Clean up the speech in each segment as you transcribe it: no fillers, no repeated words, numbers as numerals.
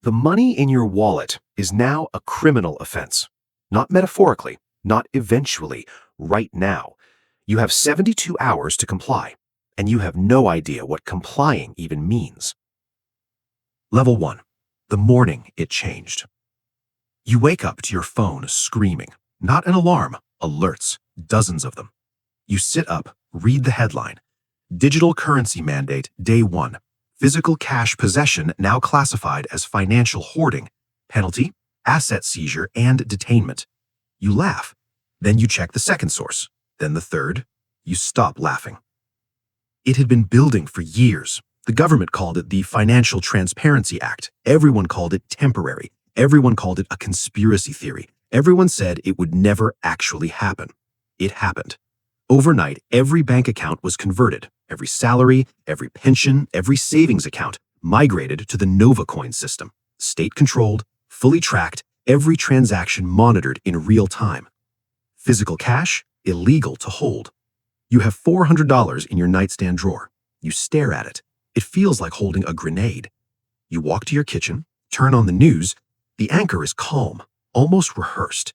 The money in your wallet is now a criminal offense. Not metaphorically, not eventually, right now. You have 72 hours to comply, and you have no idea what complying even means. Level 1. The morning it changed. You wake up to your phone screaming. Not an alarm, alerts, dozens of them. You sit up, read the headline. Digital currency mandate, day 1. Physical cash possession now classified as financial hoarding. Penalty, asset seizure, and detainment. You laugh. Then you check the second source. Then the third. You stop laughing. It had been building for years. The government called it the Financial Transparency Act. Everyone called it temporary. Everyone called it a conspiracy theory. Everyone said it would never actually happen. It happened. Overnight, every bank account was converted. Every salary, every pension, every savings account migrated to the NovaCoin system. State-controlled, fully tracked, every transaction monitored in real time. Physical cash, illegal to hold. You have $400 in your nightstand drawer. You stare at it. It feels like holding a grenade. You walk to your kitchen, turn on the news. The anchor is calm, almost rehearsed.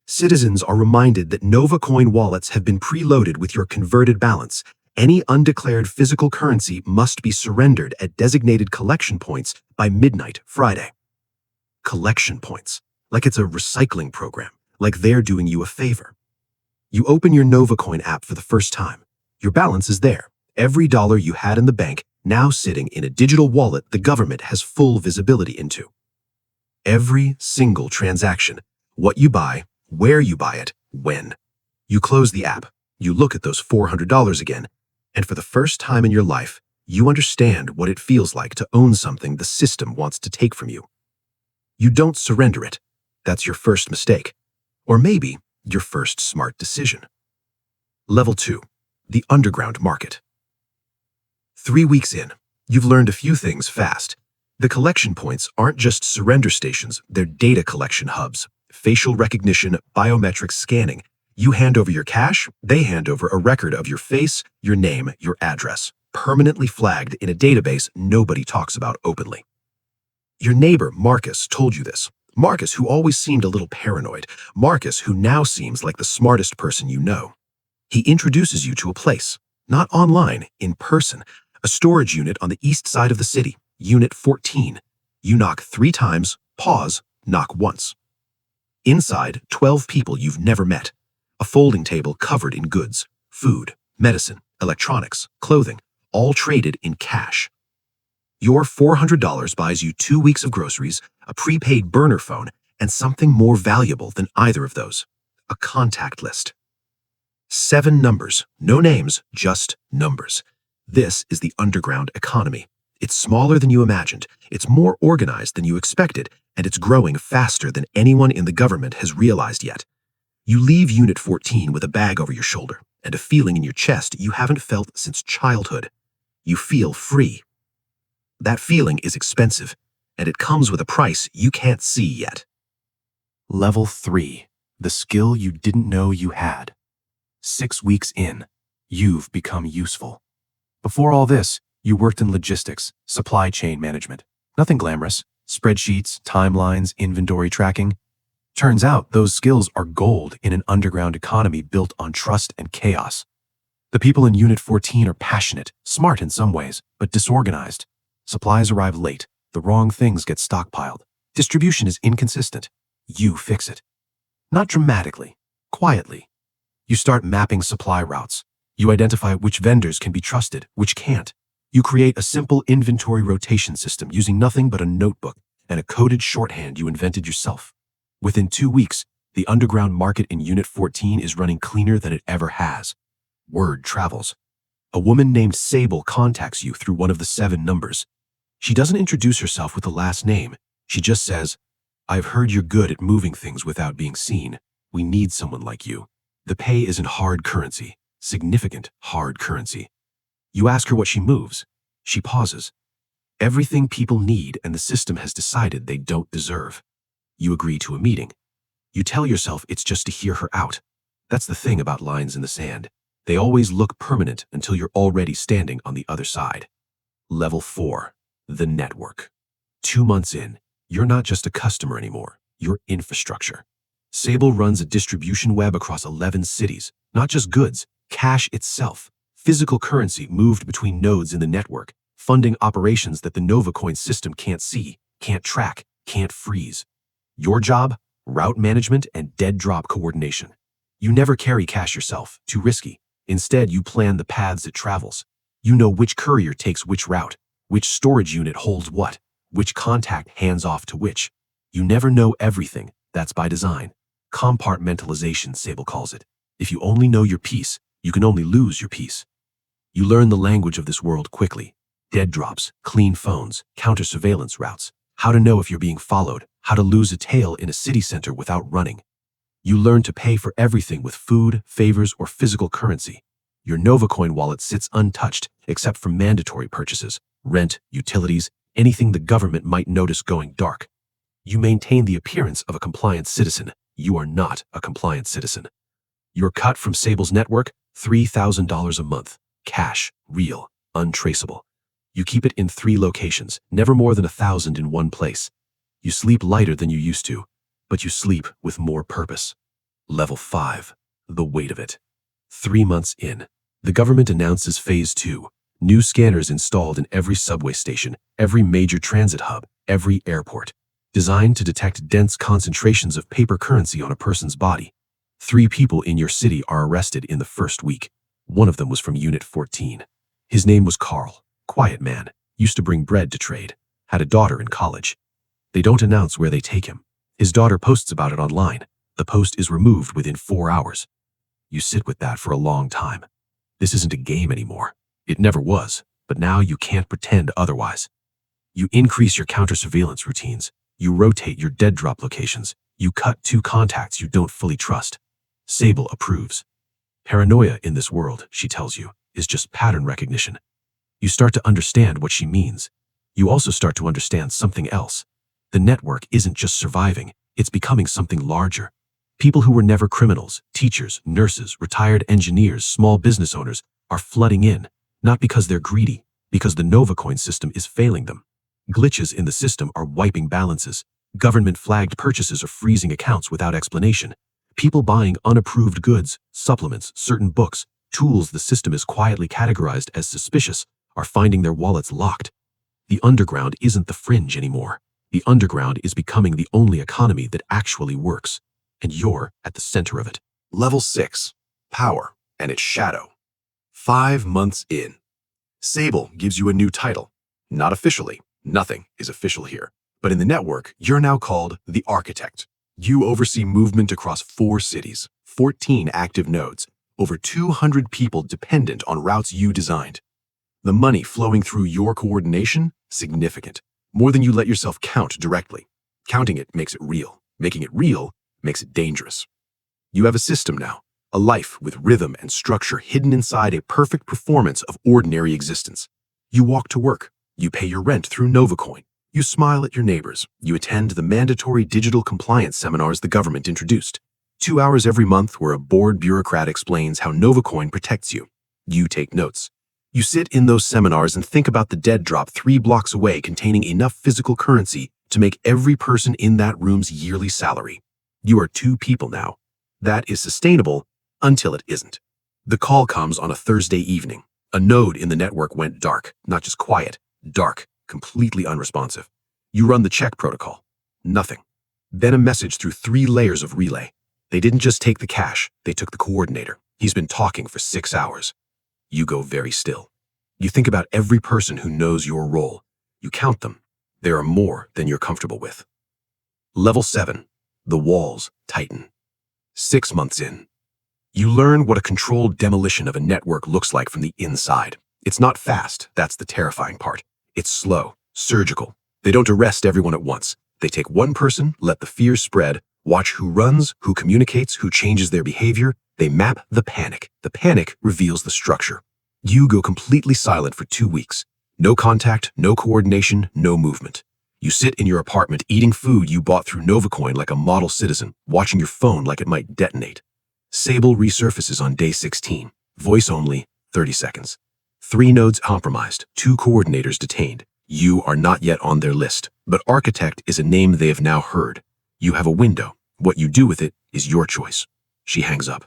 Citizens are reminded that NovaCoin wallets have been preloaded with your converted balance. Any undeclared physical currency must be surrendered at designated collection points by midnight Friday. Collection points, like it's a recycling program, like they're doing you a favor. You open your NovaCoin app for the first time. Your balance is there. Every dollar you had in the bank now sitting in a digital wallet the government has full visibility into. Every single transaction, what you buy, where you buy it, when. You close the app, you look at those $400 again, and for the first time in your life, you understand what it feels like to own something the system wants to take from you. You don't surrender it. That's your first mistake. Or maybe your first smart decision. Level 2. The underground market. 3 weeks in, you've learned a few things fast. The collection points aren't just surrender stations, they're data collection hubs. Facial recognition, biometric scanning. You hand over your cash, they hand over a record of your face, your name, your address, permanently flagged in a database nobody talks about openly. Your neighbor, Marcus, told you this. Marcus, who always seemed a little paranoid. Marcus, who now seems like the smartest person you know. He introduces you to a place, not online, in person, a storage unit on the east side of the city, Unit 14. You knock 3 times, pause, knock once. Inside, 12 people you've never met. A folding table covered in goods, food, medicine, electronics, clothing, all traded in cash. Your $400 buys you 2 weeks of groceries, a prepaid burner phone, and something more valuable than either of those, a contact list. 7 numbers, no names, just numbers. This is the underground economy. It's smaller than you imagined, it's more organized than you expected, and it's growing faster than anyone in the government has realized yet. You leave Unit 14 with a bag over your shoulder and a feeling in your chest you haven't felt since childhood. You feel free. That feeling is expensive, and it comes with a price you can't see yet. Level 3. The skill you didn't know you had. 6 weeks in, you've become useful. Before all this, you worked in logistics, supply chain management. Nothing glamorous. Spreadsheets, timelines, inventory tracking. Turns out those skills are gold in an underground economy built on trust and chaos. The people in Unit 14 are passionate, smart in some ways, but disorganized. Supplies arrive late. The wrong things get stockpiled. Distribution is inconsistent. You fix it. Not dramatically, quietly. You start mapping supply routes. You identify which vendors can be trusted, which can't. You create a simple inventory rotation system using nothing but a notebook and a coded shorthand you invented yourself. Within 2 weeks, the underground market in Unit 14 is running cleaner than it ever has. Word travels. A woman named Sable contacts you through one of the 7 numbers. She doesn't introduce herself with the last name. She just says, "I've heard you're good at moving things without being seen. We need someone like you." The pay is in hard currency, significant hard currency. You ask her what she moves. She pauses. Everything people need and the system has decided they don't deserve. You agree to a meeting. You tell yourself it's just to hear her out. That's the thing about lines in the sand. They always look permanent until you're already standing on the other side. Level 4. The network. 2 months in, You're not just a customer anymore, you're infrastructure. Sable runs a distribution web across 11 cities, not just goods, cash itself, physical currency moved between nodes in the network, funding operations that the NovaCoin system can't see, can't track, can't freeze. Your job? Route management and dead drop coordination. You never carry cash yourself, too risky. Instead, you plan the paths it travels. You know which courier takes which route, which storage unit holds what, which contact hands off to which. You never know everything. That's by design. Compartmentalization, Sable calls it. If you only know your piece, you can only lose your piece. You learn the language of this world quickly. Dead drops, clean phones, counter-surveillance routes, how to know if you're being followed, how to lose a tail in a city center without running. You learn to pay for everything with food, favors, or physical currency. Your NovaCoin wallet sits untouched except for mandatory purchases, rent, utilities, anything the government might notice going dark. You maintain the appearance of a compliant citizen. You are not a compliant citizen. Your cut from Sable's network, $3,000 a month. Cash, real, untraceable. You keep it in 3 locations, never more than 1,000 in one place. You sleep lighter than you used to, but you sleep with more purpose. Level 5. The weight of it. 3 months in, the government announces Phase 2. New scanners installed in every subway station, every major transit hub, every airport. Designed to detect dense concentrations of paper currency on a person's body. 3 people in your city are arrested in the first week. One of them was from Unit 14. His name was Carl. Quiet man. Used to bring bread to trade. Had a daughter in college. They don't announce where they take him. His daughter posts about it online. The post is removed within 4 hours. You sit with that for a long time. This isn't a game anymore. It never was, but now you can't pretend otherwise. You increase your counter-surveillance routines. You rotate your dead drop locations. You cut 2 contacts you don't fully trust. Sable approves. Paranoia in this world, she tells you, is just pattern recognition. You start to understand what she means. You also start to understand something else. The network isn't just surviving, it's becoming something larger. People who were never criminals, teachers, nurses, retired engineers, small business owners, are flooding in, not because they're greedy, because the NovaCoin system is failing them. Glitches in the system are wiping balances. Government-flagged purchases are freezing accounts without explanation. People buying unapproved goods, supplements, certain books, tools the system is quietly categorized as suspicious, are finding their wallets locked. The underground isn't the fringe anymore. The underground is becoming the only economy that actually works, and you're at the center of it. Level 6. Power and its shadow. 5 months in. Sable gives you a new title. Not officially. Nothing is official here. But in the network, you're now called the Architect. You oversee movement across 4 cities, 14 active nodes, over 200 people dependent on routes you designed. The money flowing through your coordination? Significant. More than you let yourself count directly. Counting it makes it real. Making it real makes it dangerous. You have a system now, a life with rhythm and structure hidden inside a perfect performance of ordinary existence. You walk to work. You pay your rent through NovaCoin. You smile at your neighbors. You attend the mandatory digital compliance seminars the government introduced. 2 hours every month where a bored bureaucrat explains how NovaCoin protects you. You take notes. You sit in those seminars and think about the dead drop 3 blocks away containing enough physical currency to make every person in that room's yearly salary. You are 2 people now. That is sustainable until it isn't. The call comes on a Thursday evening. A node in the network went dark, not just quiet, dark, completely unresponsive. You run the check protocol. Nothing. Then a message through 3 layers of relay. They didn't just take the cash, they took the coordinator. He's been talking for 6 hours. You go very still. You think about every person who knows your role. You count them. There are more than you're comfortable with. Level 7. The walls tighten. 6 months in. You learn what a controlled demolition of a network looks like from the inside. It's not fast, that's the terrifying part. It's slow, surgical. They don't arrest everyone at once. They take one person, let the fear spread, watch who runs, who communicates, who changes their behavior. They map the panic. The panic reveals the structure. You go completely silent for 2 weeks. No contact, no coordination, no movement. You sit in your apartment eating food you bought through NovaCoin like a model citizen, watching your phone like it might detonate. Sable resurfaces on day 16. Voice only, 30 seconds. 3 nodes compromised, 2 coordinators detained. You are not yet on their list, but architect is a name they have now heard. You have a window. What you do with it is your choice. She hangs up.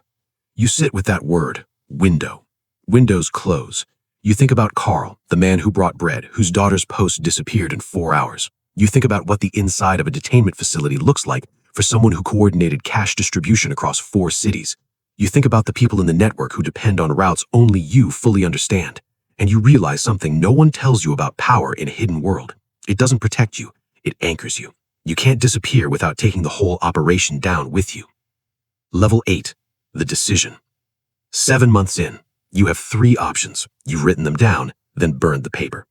You sit with that word, window. Windows close. You think about Carl, the man who brought bread, whose daughter's post disappeared in 4 hours. You think about what the inside of a detainment facility looks like for someone who coordinated cash distribution across 4 cities. You think about the people in the network who depend on routes only you fully understand. And you realize something no one tells you about power in a hidden world. It doesn't protect you, it anchors you. You can't disappear without taking the whole operation down with you. Level 8, the decision. 7 months in, you have 3 options. You've written them down, then burned the paper.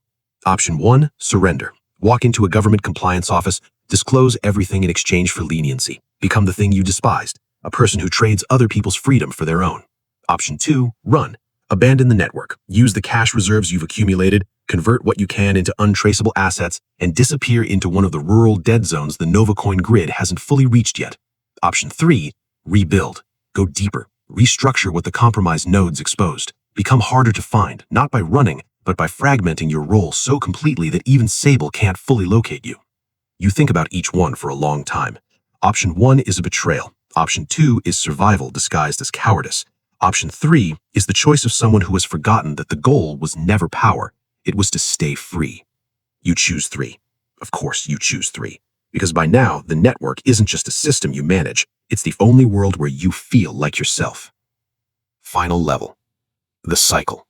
Option 1, surrender. Walk into a government compliance office, disclose everything in exchange for leniency. Become the thing you despised, a person who trades other people's freedom for their own. Option 2, run. Abandon the network. Use the cash reserves you've accumulated, convert what you can into untraceable assets, and disappear into one of the rural dead zones the NovaCoin grid hasn't fully reached yet. Option 3, rebuild. Go deeper. Restructure what the compromised nodes exposed. Become harder to find, not by running, but by fragmenting your role so completely that even Sable can't fully locate you. You think about each one for a long time. Option 1 is a betrayal. Option 2 is survival disguised as cowardice. Option 3 is the choice of someone who has forgotten that the goal was never power. It was to stay free. You choose 3. Of course, you choose 3. Because by now, the network isn't just a system you manage. It's the only world where you feel like yourself. Final level. The cycle.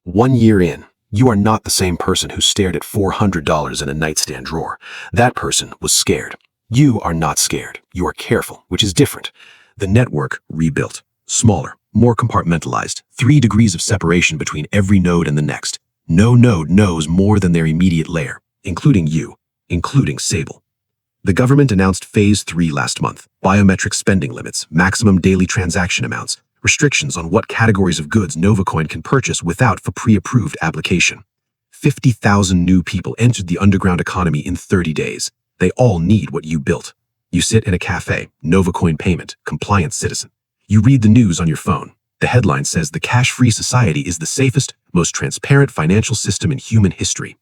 1 year in, you are not the same person who stared at $400 in a nightstand drawer. That person was scared. You are not scared. You are careful, which is different. The network rebuilt. Smaller, more compartmentalized, 3 degrees of separation between every node and the next. No node knows more than their immediate layer, including you, including Sable. The government announced Phase 3 last month. Biometric spending limits, maximum daily transaction amounts, restrictions on what categories of goods NovaCoin can purchase without a pre-approved application. 50,000 new people entered the underground economy in 30 days. They all need what you built. You sit in a cafe, NovaCoin payment, compliant citizen. You read the news on your phone. The headline says the cash-free society is the safest, most transparent financial system in human history.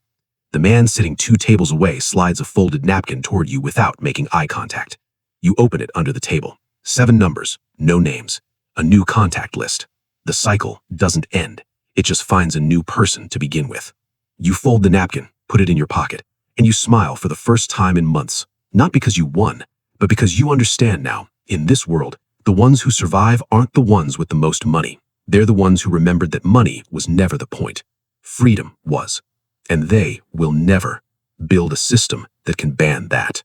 The man sitting 2 tables away slides a folded napkin toward you without making eye contact. You open it under the table. 7 numbers, no names. A new contact list. The cycle doesn't end. It just finds a new person to begin with. You fold the napkin, put it in your pocket, and you smile for the first time in months. Not because you won, but because you understand now, in this world, the ones who survive aren't the ones with the most money. They're the ones who remembered that money was never the point. Freedom was. And they will never build a system that can ban that.